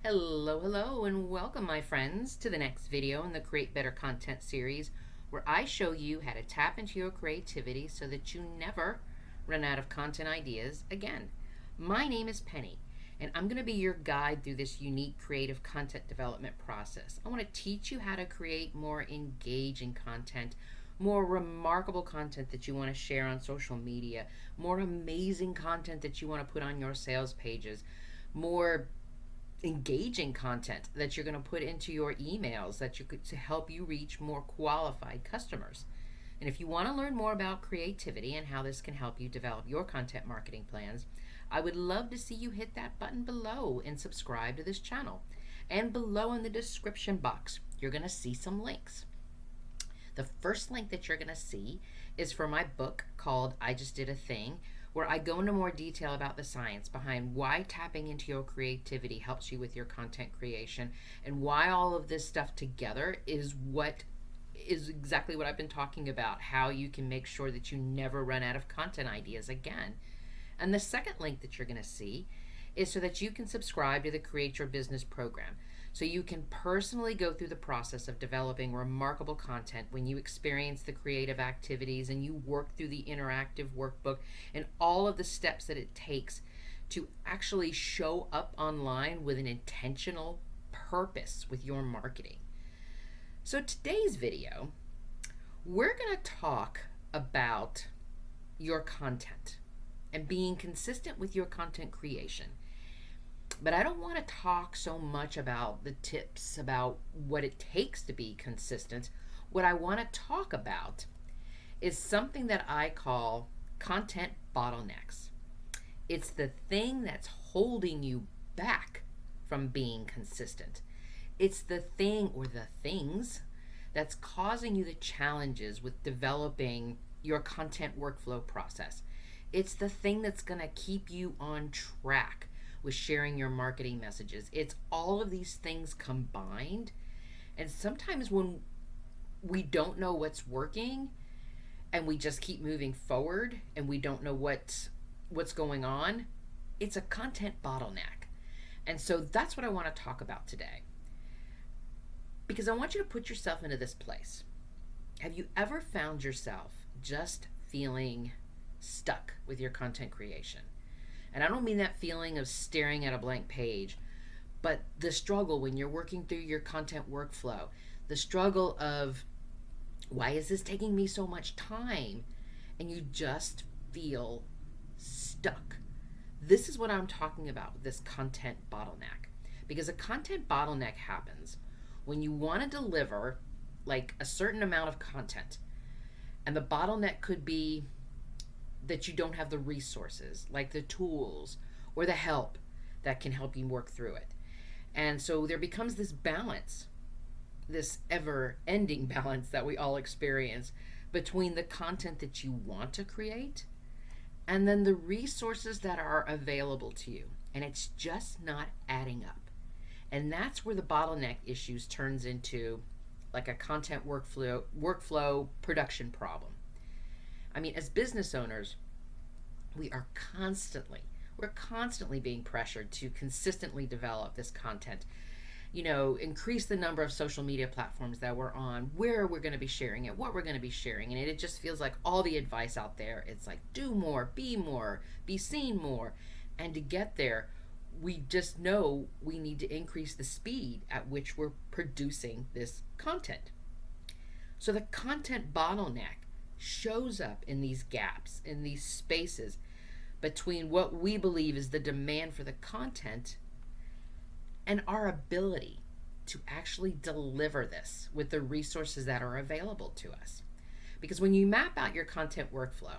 Hello, and welcome, my friends, to the next video in the Create Better Content series, where I show you how to tap into your creativity so that you never run out of content ideas again. My name is Penny, and I'm going to be your guide through this unique creative content development process. I want to teach you how to create more engaging content, more remarkable content that you want to share on social media, more amazing content that you want to put on your sales pages, more engaging content that you're going to put into your emails that you could to help you reach more qualified customers. And if you want to learn more about creativity and how this can help you develop your content marketing plans, I would love to see you hit that button below and subscribe to this channel. And below in the description box, you're going to see some links. The first link that you're going to see is for my book called I Just Did a Thing, where I go into more detail about the science behind why tapping into your creativity helps you with your content creation and why all of this stuff together is exactly what I've been talking about, how you can make sure that you never run out of content ideas again. And the second link that you're going to see is so that you can subscribe to the Create Your Business program. So you can personally go through the process of developing remarkable content when you experience the creative activities and you work through the interactive workbook and all of the steps that it takes to actually show up online with an intentional purpose with your marketing. So today's video, we're going to talk about your content and being consistent with your content creation. But I don't want to talk so much about the tips about what it takes to be consistent. What I want to talk about is something that I call content bottlenecks. It's the thing that's holding you back from being consistent. It's the thing or the things that's causing you the challenges with developing your content workflow process. It's the thing that's going to keep you on track with sharing your marketing messages. It's all of these things combined. And sometimes when we don't know what's working and we just keep moving forward and we don't know what's going on, it's a content bottleneck. And so that's what I want to talk about today. Because I want you to put yourself into this place. Have you ever found yourself just feeling stuck with your content creation? And I don't mean that feeling of staring at a blank page, but the struggle when you're working through your content workflow, the struggle of, why is this taking me so much time? And you just feel stuck. This is what I'm talking about with this content bottleneck. Because a content bottleneck happens when you want to deliver like a certain amount of content. And the bottleneck could be that you don't have the resources, like the tools or the help that can help you work through it. And so there becomes this balance, this ever-ending balance that we all experience between the content that you want to create and then the resources that are available to you. And it's just not adding up. And that's where the bottleneck issues turns into like a content workflow production problem. I mean, as business owners, we're constantly being pressured to consistently develop this content. Increase the number of social media platforms that we're on, where we're going to be sharing it, what we're going to be sharing. And it just feels like all the advice out there, it's like do more, be seen more. And to get there, we just know we need to increase the speed at which we're producing this content. So the content bottleneck shows up in these gaps, in these spaces between what we believe is the demand for the content and our ability to actually deliver this with the resources that are available to us. Because when you map out your content workflow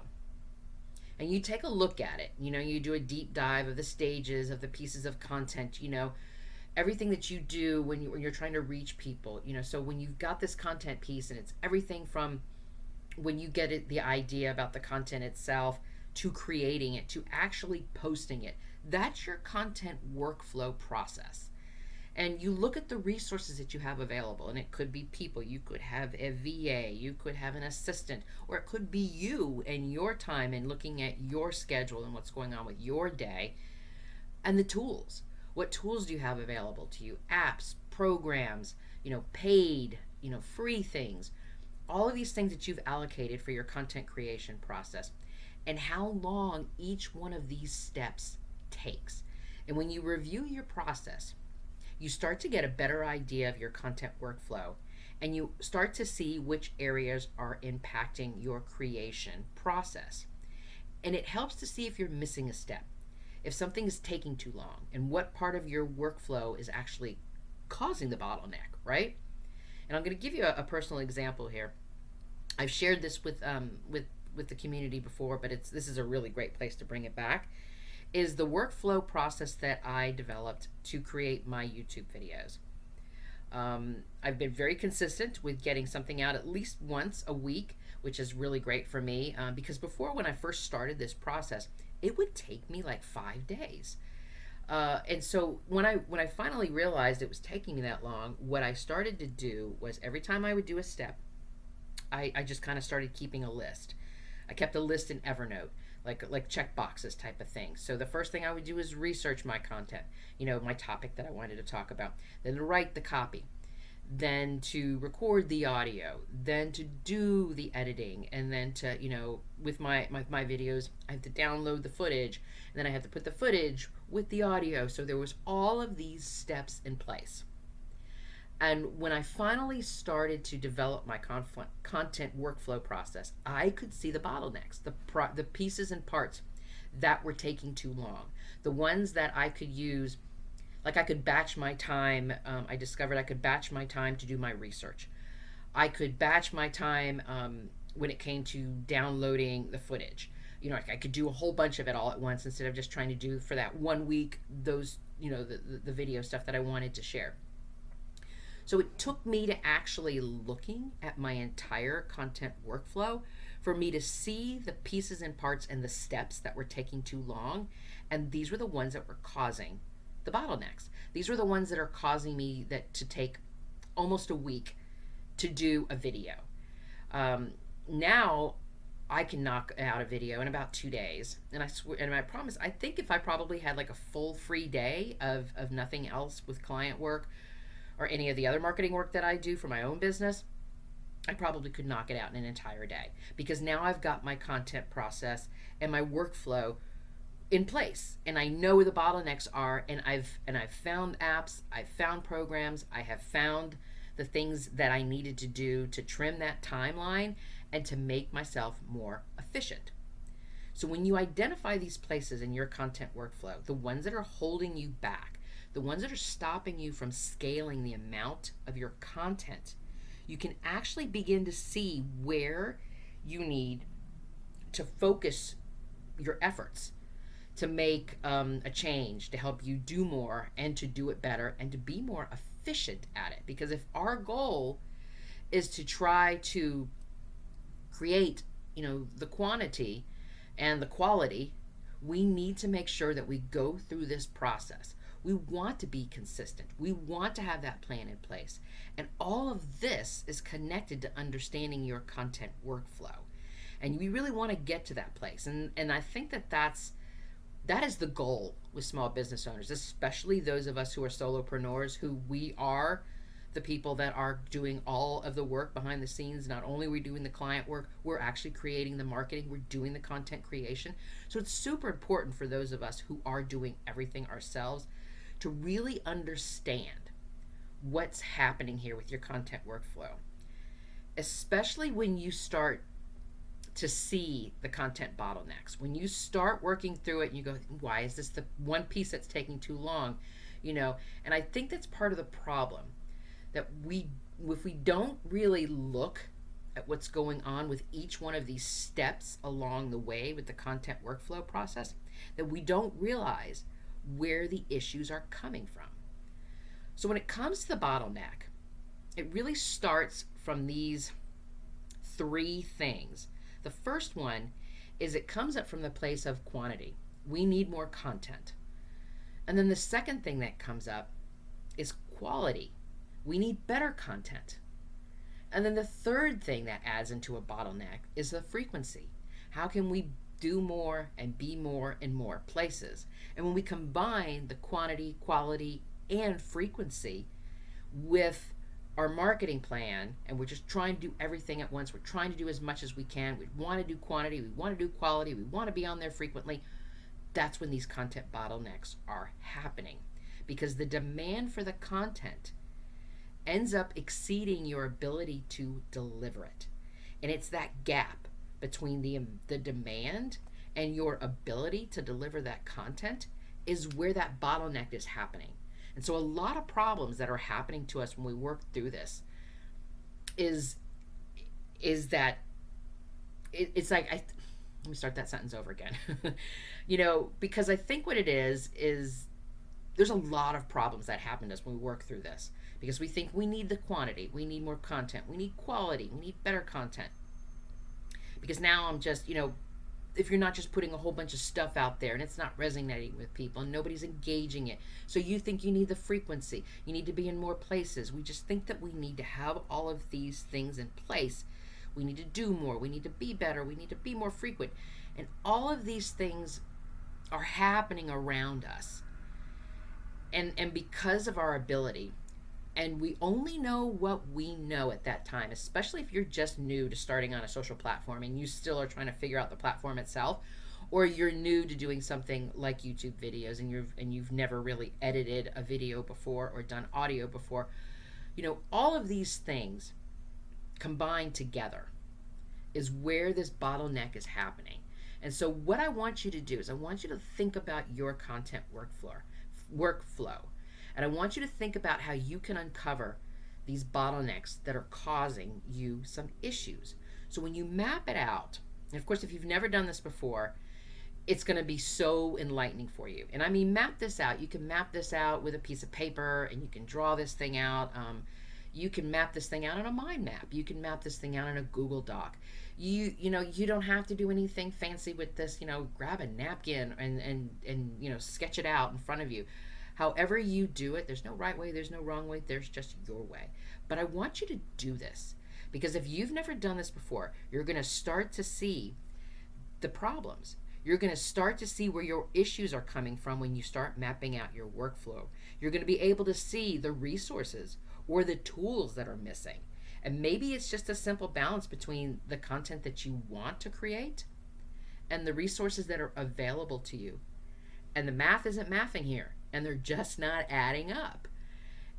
and you take a look at it, you do a deep dive of the stages of the pieces of content, everything that you do when you're trying to reach people, so when you've got this content piece and it's everything from when you get it, the idea about the content itself, to creating it, to actually posting it, that's your content workflow process. And you look at the resources that you have available, and it could be people, you could have a VA, you could have an assistant, or it could be you and your time and looking at your schedule and what's going on with your day, and the tools. What tools do you have available to you? Apps, programs, paid, free things. All of these things that you've allocated for your content creation process, and how long each one of these steps takes. And when you review your process, you start to get a better idea of your content workflow, and you start to see which areas are impacting your creation process. And it helps to see if you're missing a step, if something is taking too long, and what part of your workflow is actually causing the bottleneck, right? And I'm going to give you a personal example here. I've shared this with the community before, but this is a really great place to bring it back. Is the workflow process that I developed to create my YouTube videos. I've been very consistent with getting something out at least once a week, which is really great for me, because before, when I first started this process, it would take me like 5 days. And so when I finally realized it was taking me that long, what I started to do was every time I would do a step, I just kind of started keeping a list. I kept a list in Evernote, like check boxes type of thing. So the first thing I would do is research my content, my topic that I wanted to talk about, then to write the copy, then to record the audio, then to do the editing, and then to, with my videos, I have to download the footage, and then I have to put the footage with the audio. So there was all of these steps in place. And when I finally started to develop my content workflow process, I could see the bottlenecks, the pieces and parts that were taking too long. The ones that I could use, like I could batch my time. I discovered I could batch my time to do my research. I could batch my time when it came to downloading the footage. I could do a whole bunch of it all at once instead of just trying to do for that 1 week those, the video stuff that I wanted to share. So it took me to actually looking at my entire content workflow for me to see the pieces and parts and the steps that were taking too long. And these were the ones that were causing the bottlenecks. These were the ones that are causing me to take almost a week to do a video. Now I can knock out a video in about 2 days. And I swear, and I promise, I think if I probably had like a full free day of nothing else with client work, or any of the other marketing work that I do for my own business, I probably could knock it out in an entire day, because now I've got my content process and my workflow in place, and I know where the bottlenecks are, and I've found apps, I've found programs, I have found the things that I needed to do to trim that timeline and to make myself more efficient. So when you identify these places in your content workflow, the ones that are holding you back, the ones that are stopping you from scaling the amount of your content, you can actually begin to see where you need to focus your efforts to make a change, to help you do more and to do it better and to be more efficient at it. Because if our goal is to try to create, the quantity and the quality, we need to make sure that we go through this process. We want to be consistent. We want to have that plan in place. And all of this is connected to understanding your content workflow. And we really want to get to that place. And I think that is the goal with small business owners, especially those of us who are solopreneurs, who we are the people that are doing all of the work behind the scenes. Not only are we doing the client work, we're actually creating the marketing, we're doing the content creation. So it's super important for those of us who are doing everything ourselves to really understand what's happening here with your content workflow, especially when you start to see the content bottlenecks. When you start working through it and you go, why is this the one piece that's taking too long? And I think that's part of the problem, that if we don't really look at what's going on with each one of these steps along the way with the content workflow process, that we don't realize where the issues are coming from. So when it comes to the bottleneck, it really starts from these 3 things. The first one is it comes up from the place of quantity. We need more content. And then the second thing that comes up is quality. We need better content. And then the third thing that adds into a bottleneck is the frequency. How can we do more, and be more in more places. And when we combine the quantity, quality, and frequency with our marketing plan, and we're just trying to do everything at once, we're trying to do as much as we can, we want to do quantity, we want to do quality, we want to be on there frequently, that's when these content bottlenecks are happening, because the demand for the content ends up exceeding your ability to deliver it. And it's that gap between the demand and your ability to deliver that content is where that bottleneck is happening. And so a lot of problems that are happening to us when we work through this is that it's like let me start that sentence over again. Because I think what it is there's a lot of problems that happen to us when we work through this, because we think we need the quantity, we need more content, we need quality, we need better content. Because now I'm just, if you're not just putting a whole bunch of stuff out there and it's not resonating with people and nobody's engaging it, so you think you need the frequency, you need to be in more places. We just think that we need to have all of these things in place. We need to do more, we need to be better, we need to be more frequent. And all of these things are happening around us. And because of our ability, and we only know what we know at that time, especially if you're just new to starting on a social platform and you still are trying to figure out the platform itself, or you're new to doing something like YouTube videos and you've never really edited a video before or done audio before. All of these things combined together is where this bottleneck is happening. And so what I want you to do is I want you to think about your content workflow. And I want you to think about how you can uncover these bottlenecks that are causing you some issues. So when you map it out, and of course, if you've never done this before, it's going to be so enlightening for you. And I mean, map this out. You can map this out with a piece of paper, and you can draw this thing out. You can map this thing out on a mind map. You can map this thing out in a Google Doc. You don't have to do anything fancy with this. Grab a napkin and sketch it out in front of you. However you do it, there's no right way, there's no wrong way, there's just your way. But I want you to do this, because if you've never done this before, you're going to start to see the problems. You're going to start to see where your issues are coming from when you start mapping out your workflow. You're going to be able to see the resources or the tools that are missing. And maybe it's just a simple balance between the content that you want to create and the resources that are available to you. And the math isn't mathing here, and they're just not adding up.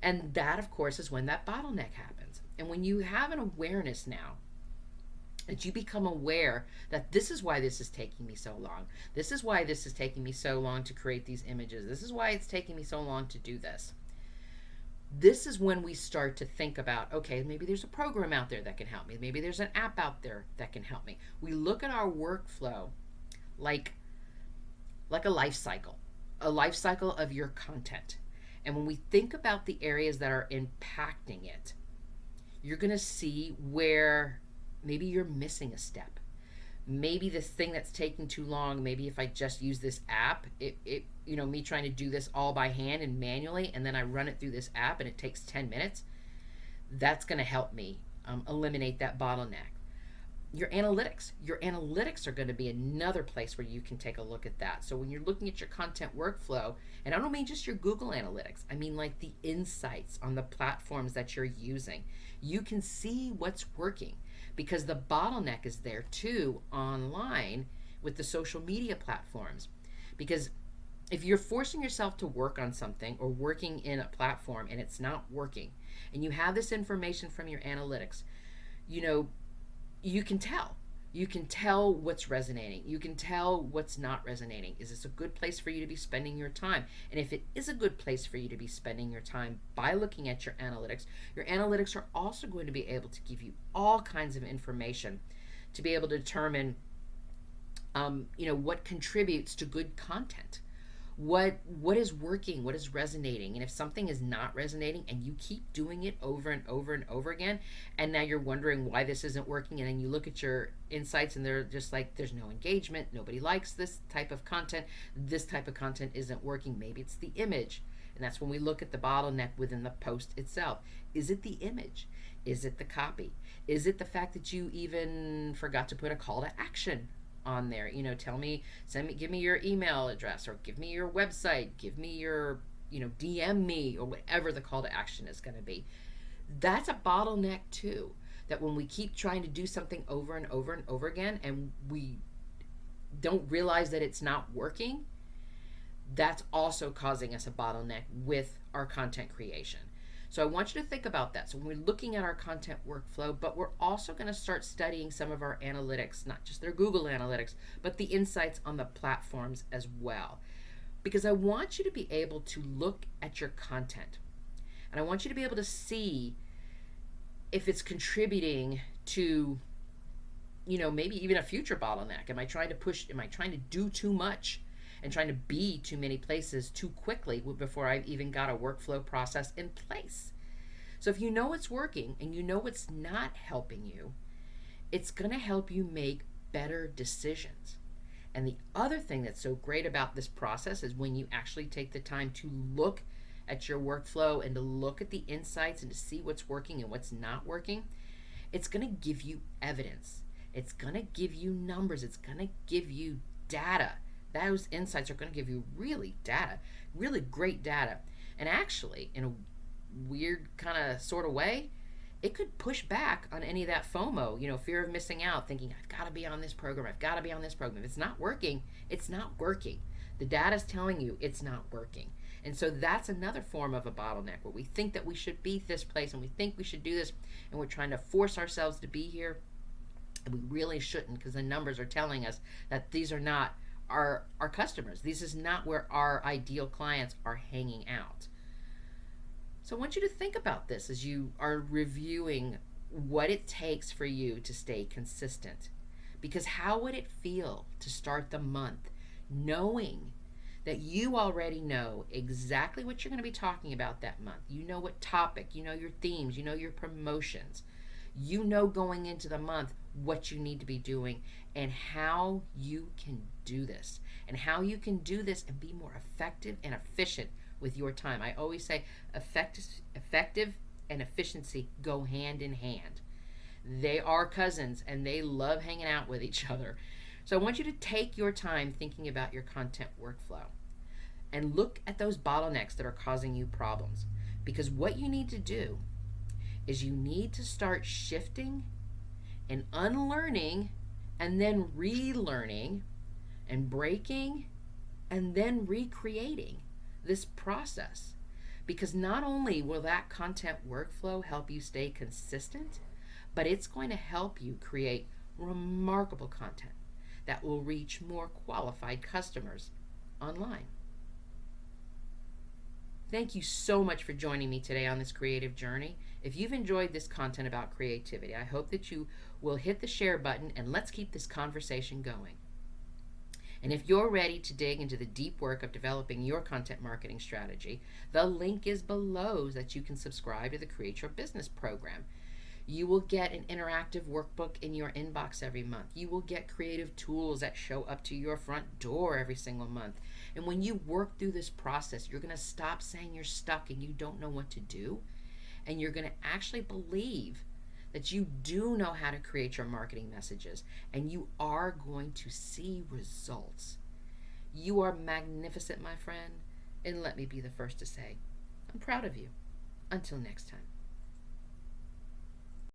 And that, of course, is when that bottleneck happens. And when you have an awareness now, that you become aware that this is why this is taking me so long. This is why this is taking me so long to create these images. This is why it's taking me so long to do this. This is when we start to think about, okay, maybe there's a program out there that can help me. Maybe there's an app out there that can help me. We look at our workflow like a life cycle of your content. And when we think about the areas that are impacting it, you're going to see where maybe you're missing a step. Maybe this thing that's taking too long, maybe if I just use this app, me trying to do this all by hand and manually, and then I run it through this app and it takes 10 minutes, that's going to help me eliminate that bottleneck. Your analytics are going to be another place where you can take a look at that. So when you're looking at your content workflow, and I don't mean just your Google Analytics, I mean like the insights on the platforms that you're using. You can see what's working, because the bottleneck is there too online with the social media platforms. Because if you're forcing yourself to work on something or working in a platform and it's not working, and you have this information from your analytics, you can tell. You can tell what's resonating. You can tell what's not resonating. Is this a good place for you to be spending your time? And if it is a good place for you to be spending your time by looking at your analytics are also going to be able to give you all kinds of information to be able to determine, what contributes to good content. What is working, what is resonating. And if something is not resonating and you keep doing it over and over and over again, and now you're wondering why this isn't working, and then you look at your insights and they're just like, there's no engagement, nobody likes this type of content isn't working. Maybe it's the image. And that's when we look at the bottleneck within the post itself. Is it the image? Is it the copy? Is it the fact that you even forgot to put a call to action on there. Tell me, give me your email address, or give me your website, give me your, DM me, or whatever the call to action is going to be. That's a bottleneck too. That when we keep trying to do something over and over and over again, and we don't realize that it's not working, that's also causing us a bottleneck with our content creation. So I want you to think about that. So when we're looking at our content workflow, but we're also going to start studying some of our analytics, not just their Google analytics, but the insights on the platforms as well. Because I want you to be able to look at your content, and I want you to be able to see if it's contributing to, maybe even a future bottleneck. Am I trying to do too much and trying to be too many places too quickly before I've even got a workflow process in place? So if you know it's working and you know it's not helping you, it's going to help you make better decisions. And the other thing that's so great about this process is when you actually take the time to look at your workflow and to look at the insights and to see what's working and what's not working, it's going to give you evidence. It's going to give you numbers. It's going to give you data. Those insights are going to give you really great data. And actually, in a weird kind of sort of way, it could push back on any of that FOMO, fear of missing out, thinking, I've got to be on this program. I've got to be on this program. If it's not working, it's not working. The data's telling you it's not working. And so that's another form of a bottleneck, where we think that we should be this place and we think we should do this, and we're trying to force ourselves to be here. And we really shouldn't, because the numbers are telling us that these are not our customers. This is not where our ideal clients are hanging out. So I want you to think about this as you are reviewing what it takes for you to stay consistent. Because how would it feel to start the month knowing that you already know exactly what you're going to be talking about that month? You know what topic, you know your themes, you know your promotions. You know going into the month what you need to be doing and how you can do this. And how you can do this and be more effective and efficient with your time. I always say effective and efficiency go hand in hand. They are cousins and they love hanging out with each other. So I want you to take your time thinking about your content workflow and look at those bottlenecks that are causing you problems. Because what you need to do is you need to start shifting and unlearning and then relearning and breaking and then recreating this process. Because not only will that content workflow help you stay consistent, but it's going to help you create remarkable content that will reach more qualified customers online. Thank you so much for joining me today on this creative journey. If you've enjoyed this content about creativity, I hope that you will hit the share button and let's keep this conversation going. And if you're ready to dig into the deep work of developing your content marketing strategy, the link is below so that you can subscribe to the Create Your Business program. You will get an interactive workbook in your inbox every month. You will get creative tools that show up to your front door every single month. And when you work through this process, you're going to stop saying you're stuck and you don't know what to do. And you're going to actually believe that you do know how to create your marketing messages, and you are going to see results. You are magnificent, my friend, and let me be the first to say, I'm proud of you. Until next time.